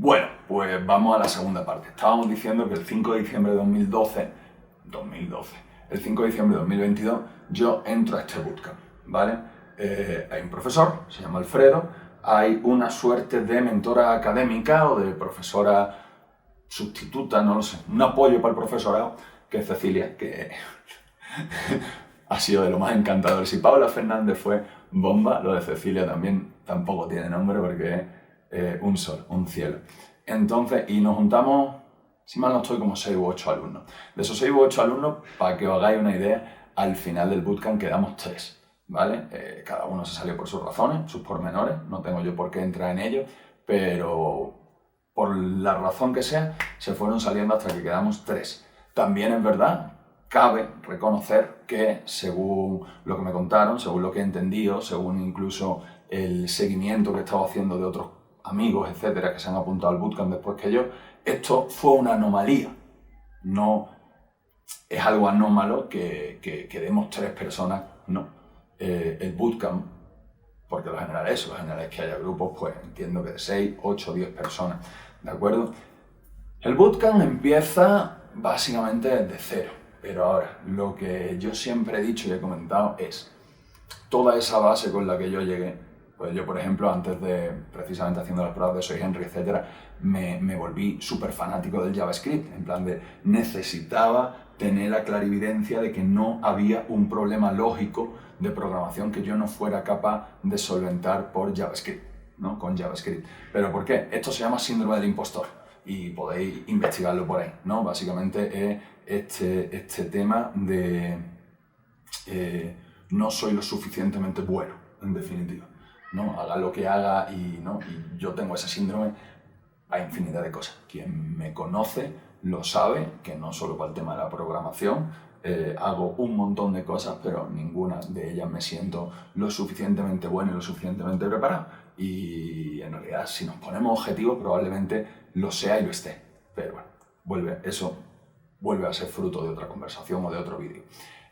Bueno, pues vamos a la segunda parte. Estábamos diciendo que el 5 de diciembre de 2012, el 5 de diciembre de 2022, yo entro a este bootcamp, ¿vale? Hay un profesor, se llama Alfredo, hay una suerte de mentora académica o de profesora sustituta, no lo sé, un apoyo para el profesorado, que es Cecilia, que ha sido de lo más encantador. Si Paula Fernández fue bomba, lo de Cecilia también tampoco tiene nombre porque es un sol, un cielo. Entonces, y nos juntamos, si mal no estoy, como 6 u 8 alumnos. De esos 6 u 8 alumnos, para que os hagáis una idea, al final del bootcamp quedamos 3, ¿vale? Cada uno se salió por sus razones, sus pormenores, no tengo yo por qué entrar en ello, pero por la razón que sea, se fueron saliendo hasta que quedamos 3. También es verdad, cabe reconocer que según lo que me contaron, según lo que he entendido, según incluso el seguimiento que he estado haciendo de otros amigos, etcétera, que se han apuntado al bootcamp después que yo, esto fue una anomalía. No es algo anómalo que quedemos 3 personas, no. El bootcamp, porque lo general es eso, lo general es que haya grupos, pues entiendo que de 6, 8, 10 personas, ¿de acuerdo? El bootcamp empieza básicamente desde cero, pero ahora, lo que yo siempre he dicho y he comentado es toda esa base con la que yo llegué. Pues yo, por ejemplo, antes de, precisamente haciendo las pruebas de Soy Henry, etcétera, me volví súper fanático del JavaScript, en plan de necesitaba tener la clarividencia de que no había un problema lógico de programación que yo no fuera capaz de solventar por JavaScript, ¿no? Con JavaScript. ¿Pero por qué? Esto se llama síndrome del impostor y podéis investigarlo por ahí, ¿no? Básicamente es este tema de no soy lo suficientemente bueno, en definitiva. ¿No? Haga lo que haga y yo tengo ese síndrome a infinidad de cosas. Quien me conoce lo sabe, que no solo para el tema de la programación, hago un montón de cosas, pero ninguna de ellas me siento lo suficientemente bueno y lo suficientemente preparado. Y en realidad, si nos ponemos objetivos, probablemente lo sea y lo esté. Pero bueno, eso vuelve a ser fruto de otra conversación o de otro vídeo.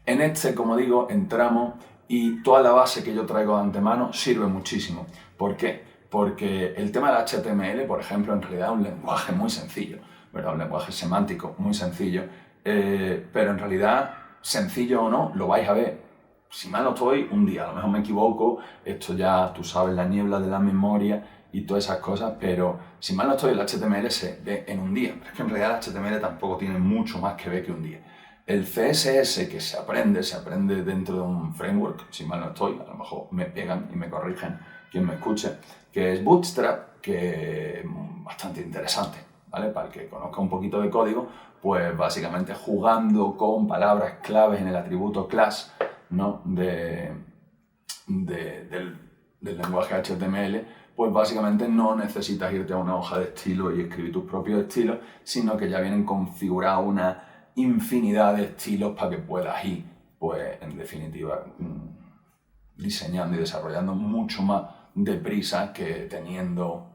En este, como digo, entramos y toda la base que yo traigo de antemano sirve muchísimo. ¿Por qué? Porque el tema del HTML, por ejemplo, en realidad es un lenguaje muy sencillo, ¿verdad? Un lenguaje semántico muy sencillo, pero en realidad, sencillo o no, lo vais a ver. Si mal no estoy, un día, a lo mejor me equivoco, esto ya, tú sabes, la niebla de la memoria y todas esas cosas, pero si mal no estoy, el HTML se ve en un día. Pero es que en realidad el HTML tampoco tiene mucho más que ver que un día. El CSS que se aprende dentro de un framework, si mal no estoy, a lo mejor me pegan y me corrigen quien me escuche, que es Bootstrap, que es bastante interesante, ¿vale? Para el que conozca un poquito de código, pues básicamente jugando con palabras claves en el atributo class, ¿no? del lenguaje HTML, pues básicamente no necesitas irte a una hoja de estilo y escribir tus propios estilos, sino que ya vienen configurados una infinidad de estilos para que puedas ir, pues en definitiva, diseñando y desarrollando mucho más deprisa que teniendo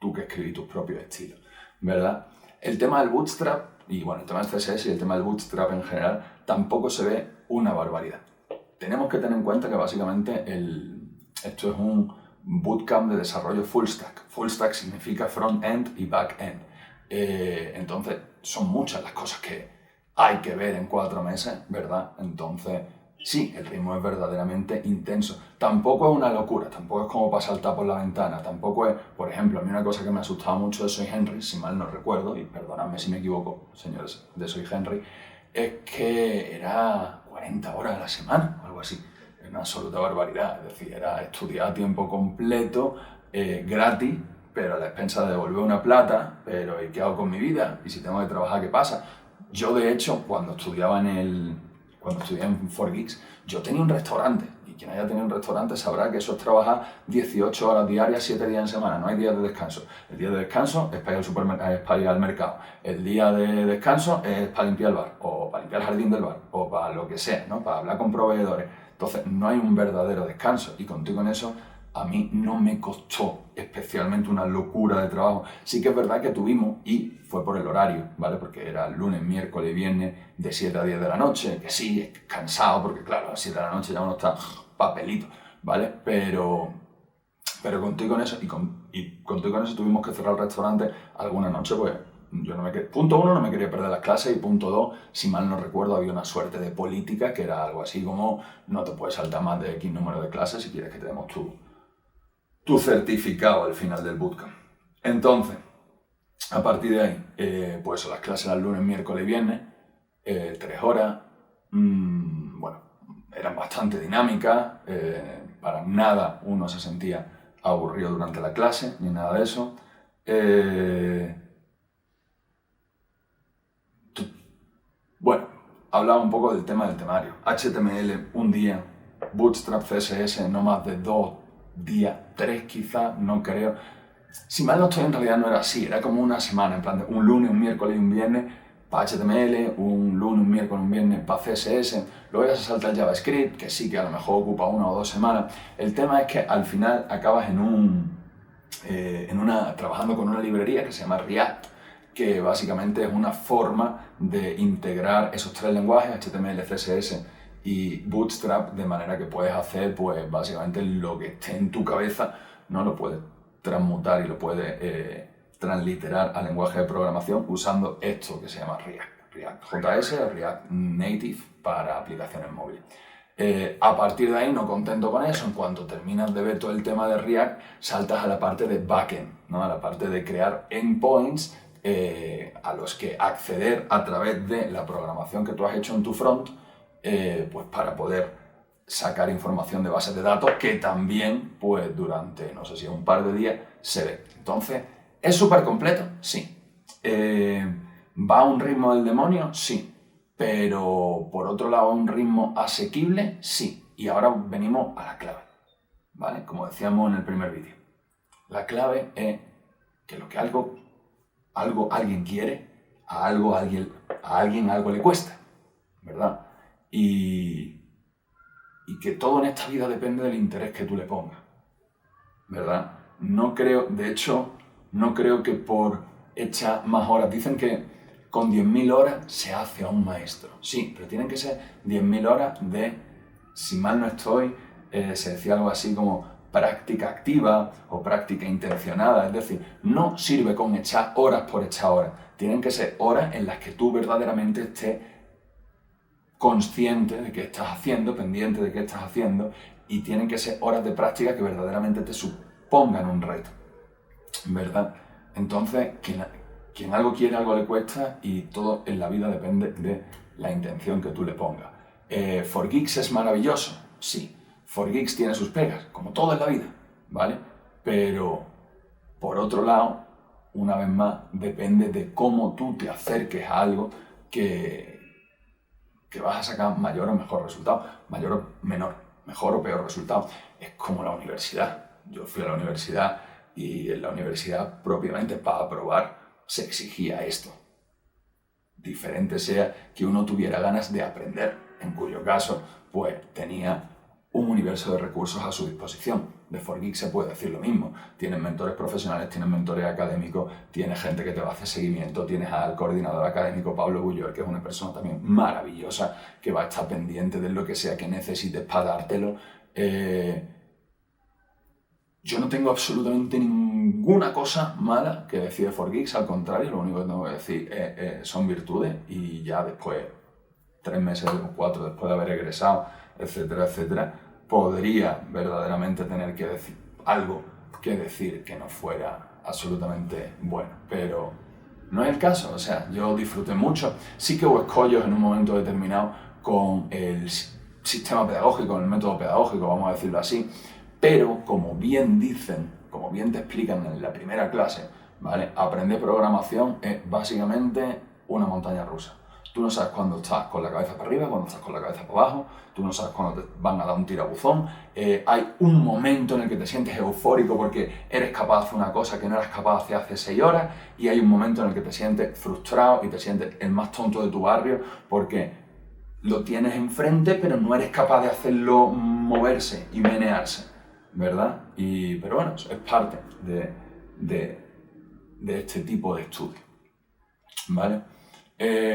tú que escribir tus propios estilos, ¿verdad? El tema del Bootstrap, y bueno, el tema del CSS y el tema del Bootstrap en general, tampoco se ve una barbaridad. Tenemos que tener en cuenta que básicamente esto es un bootcamp de desarrollo full stack. Full stack significa front-end y back-end. Entonces, son muchas las cosas que hay que ver en 4 meses, ¿verdad? Entonces, sí, el ritmo es verdaderamente intenso. Tampoco es una locura, tampoco es como para saltar por la ventana, tampoco es, por ejemplo, a mí una cosa que me asustaba mucho de Soy Henry, si mal no recuerdo, y perdonadme si me equivoco, señores de Soy Henry, es que era 40 horas a la semana, o algo así. Era una absoluta barbaridad, es decir, era estudiar a tiempo completo, gratis, pero a la expensa de devolver una plata, pero ¿y qué hago con mi vida? ¿Y si tengo que trabajar, qué pasa? Yo, de hecho, cuando estudié en 4Geeks, yo tenía un restaurante. Y quien haya tenido un restaurante sabrá que eso es trabajar 18 horas diarias, 7 días en semana. No hay días de descanso. El día de descanso es para ir al supermercado, es para ir al mercado. El día de descanso es para limpiar el bar, o para limpiar el jardín del bar, o para lo que sea, ¿no? Para hablar con proveedores. Entonces, no hay un verdadero descanso. Y contigo en eso, a mí no me costó especialmente una locura de trabajo. Sí que es verdad que tuvimos, y fue por el horario, ¿vale? Porque era lunes, miércoles y viernes de 7 a 10 de la noche, que sí, es cansado, porque claro, a las 7 de la noche ya uno está papelito, ¿vale? Pero Pero con todo y con eso, y con todo y con eso tuvimos que cerrar el restaurante alguna noche, pues yo no me punto 1, no me quería perder las clases, y punto 2, si mal no recuerdo, había una suerte de política que era algo así como no te puedes saltar más de X número de clases si quieres que te demos tu certificado al final del bootcamp. Entonces, a partir de ahí, pues las clases eran lunes, miércoles y viernes, 3 horas, bueno, eran bastante dinámicas, para nada uno se sentía aburrido durante la clase, ni nada de eso. Bueno, hablaba un poco del tema del temario. HTML un día, Bootstrap CSS no más de 2 días, 3 quizás, no creo. Si mal no estoy, en realidad no era así, era como una semana, en plan de un lunes, un miércoles y un viernes para HTML, un lunes, un miércoles, un viernes para CSS, luego ya se salta el JavaScript, que sí que a lo mejor ocupa 1 o 2 semanas. El tema es que al final acabas trabajando con una librería que se llama React, que básicamente es una forma de integrar esos 3 lenguajes, HTML, CSS y Bootstrap, de manera que puedes hacer pues básicamente lo que esté en tu cabeza, no lo puedes transmutar y lo puedes transliterar al lenguaje de programación usando esto que se llama React JS o React Native para aplicaciones móviles. A partir de ahí, no contento con eso, en cuanto terminas de ver todo el tema de React, saltas a la parte de backend, ¿no? A la parte de crear endpoints a los que acceder a través de la programación que tú has hecho en tu front, pues para poder sacar información de bases de datos que también, pues durante, no sé si un par de días, se ve. Entonces, ¿es súper completo? Sí. ¿Va a un ritmo del demonio? Sí. Pero, por otro lado, ¿a un ritmo asequible? Sí. Y ahora venimos a la clave, ¿vale? Como decíamos en el primer vídeo. La clave es que lo que alguien quiere, a alguien algo le cuesta, ¿verdad? Y que todo en esta vida depende del interés que tú le pongas, ¿verdad? No creo que por echar más horas, dicen que con 10.000 horas se hace a un maestro. Sí, pero tienen que ser 10.000 horas de, si mal no estoy, se decía algo así como práctica activa o práctica intencionada. Es decir, no sirve con echar horas por echar horas. Tienen que ser horas en las que tú verdaderamente estés consciente de qué estás haciendo, pendiente de qué estás haciendo, y tienen que ser horas de práctica que verdaderamente te supongan un reto, ¿verdad? Entonces, quien algo quiere, algo le cuesta, y todo en la vida depende de la intención que tú le pongas. ¿4Geeks es maravilloso? Sí. ¿4Geeks tiene sus pegas? Como todo en la vida, ¿vale? Pero, por otro lado, una vez más, depende de cómo tú te acerques a algo que vas a sacar mayor o mejor resultado, mayor o menor, mejor o peor resultado. Es como la universidad. Yo fui a la universidad y en la universidad propiamente para aprobar se exigía esto. Diferente sea que uno tuviera ganas de aprender, en cuyo caso pues tenía un universo de recursos a su disposición. De 4Geeks se puede decir lo mismo. Tienes mentores profesionales, tienes mentores académicos, tienes gente que te va a hacer seguimiento, tienes al coordinador académico Pablo Bullor, que es una persona también maravillosa, que va a estar pendiente de lo que sea que necesites para dártelo. Yo no tengo absolutamente ninguna cosa mala que decir de 4Geeks, al contrario, lo único que tengo que decir son virtudes, y ya después, 3 meses o 4 después de haber egresado, etcétera, etcétera, podría verdaderamente tener que decir algo que decir que no fuera absolutamente bueno, pero no es el caso. O sea, yo disfruté mucho. Sí que hubo escollos en un momento determinado con el sistema pedagógico, con el método pedagógico, vamos a decirlo así, pero como bien dicen, como bien te explican en la primera clase, ¿vale? Aprender programación es básicamente una montaña rusa. Tú no sabes cuándo estás con la cabeza para arriba, cuándo estás con la cabeza para abajo, tú no sabes cuándo te van a dar un tirabuzón. Hay un momento en el que te sientes eufórico porque eres capaz de hacer una cosa que no eras capaz de hacer hace 6 horas, y hay un momento en el que te sientes frustrado y te sientes el más tonto de tu barrio porque lo tienes enfrente pero no eres capaz de hacerlo moverse y menearse, ¿verdad? Pero bueno, es parte de este tipo de estudio, ¿vale?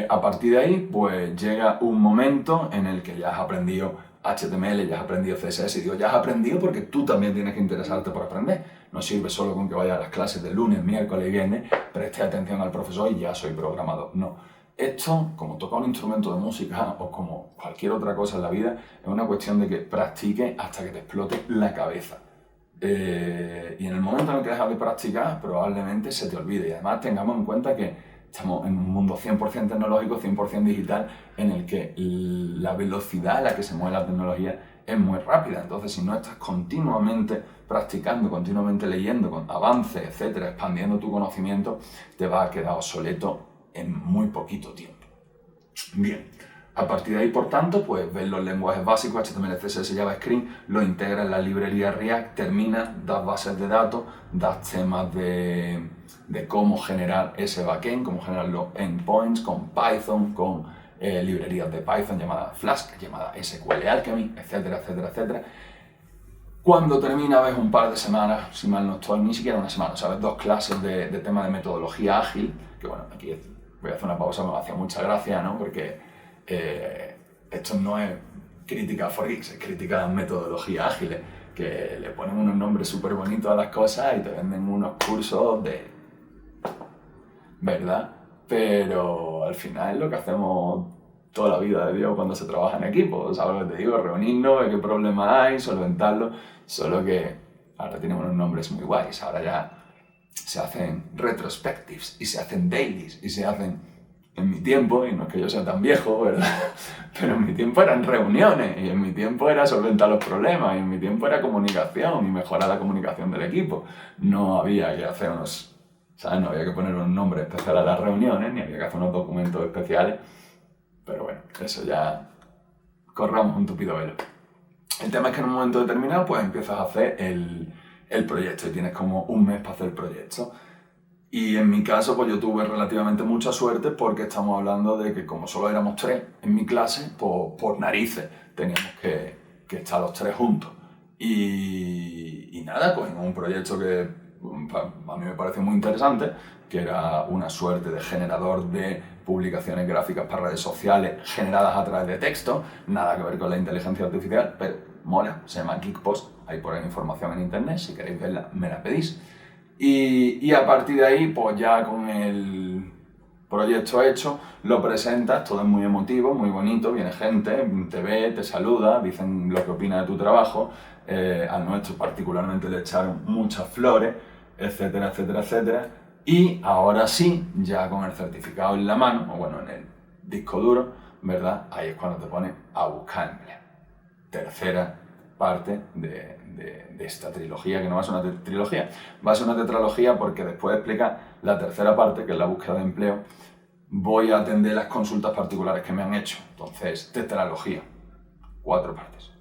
A partir de ahí, pues llega un momento en el que ya has aprendido HTML, ya has aprendido CSS. Y digo, ya has aprendido porque tú también tienes que interesarte por aprender. No sirve solo con que vayas a las clases de lunes, miércoles y viernes, preste atención al profesor y ya soy programador. No. Esto, como tocar un instrumento de música o como cualquier otra cosa en la vida, es una cuestión de que practiques hasta que te explote la cabeza. Y en el momento en el que dejas de practicar, probablemente se te olvide. Y además tengamos en cuenta que estamos en un mundo 100% tecnológico, 100% digital, en el que la velocidad a la que se mueve la tecnología es muy rápida. Entonces, si no estás continuamente practicando, continuamente leyendo, con avances, etcétera, expandiendo tu conocimiento, te va a quedar obsoleto en muy poquito tiempo. Bien, a partir de ahí, por tanto, pues ves los lenguajes básicos, HTML, CSS, JavaScript, lo integras en la librería React, terminas, das bases de datos, das temas de cómo generar ese backend, cómo generar los endpoints con Python, con librerías de Python llamada Flask, llamada SQL Alchemy, etcétera, etcétera, etcétera. Cuando termina ves un par de semanas, si mal no estoy, ni siquiera una semana, ¿sabes? 2 clases de tema de metodología ágil, que bueno, aquí voy a hacer una pausa, me hacía mucha gracia, ¿no? Porque esto no es crítica for geeks, es crítica a metodología ágil, que le ponen unos nombres súper bonitos a las cosas y te venden unos cursos de... ¿verdad? Pero al final es lo que hacemos toda la vida de Dios cuando se trabaja en equipo, ¿sabes lo que te digo? Reunirnos, ver qué problemas hay, solventarlos, solo que ahora tienen unos nombres muy guays, ahora ya se hacen retrospectives y se hacen dailies y se hacen... En mi tiempo, y no es que yo sea tan viejo, ¿verdad? Pero en mi tiempo eran reuniones, y en mi tiempo era solventar los problemas, y en mi tiempo era comunicación y mejorar la comunicación del equipo. No había que hacer ¿sabes? No había que poner un nombre especial a las reuniones, ni había que hacer unos documentos especiales. Pero bueno, eso ya corramos un tupido velo. El tema es que en un momento determinado pues empiezas a hacer el proyecto y tienes como un mes para hacer el proyecto. Y en mi caso, pues yo tuve relativamente mucha suerte porque estamos hablando de que como solo éramos 3 en mi clase, pues por narices teníamos que estar los 3 juntos. Y nada, pues en un proyecto que a mí me pareció muy interesante, que era una suerte de generador de publicaciones gráficas para redes sociales generadas a través de texto, nada que ver con la inteligencia artificial, pero mola, se llama Geekpost, hay por ahí información en internet, si queréis verla me la pedís. Y a partir de ahí, pues ya con el proyecto hecho, lo presentas, todo es muy emotivo, muy bonito, viene gente, te ve, te saluda, dicen lo que opina de tu trabajo, al nuestro particularmente le echaron muchas flores, etcétera, etcétera, etcétera, y ahora sí, ya con el certificado en la mano, o bueno, en el disco duro, ¿verdad? Ahí es cuando te pones a buscar empleo. Tercera parte de esta trilogía, que no va a ser una trilogía, va a ser una tetralogía porque después de explicar la tercera parte, que es la búsqueda de empleo, voy a atender las consultas particulares que me han hecho. Entonces, tetralogía, 4 partes.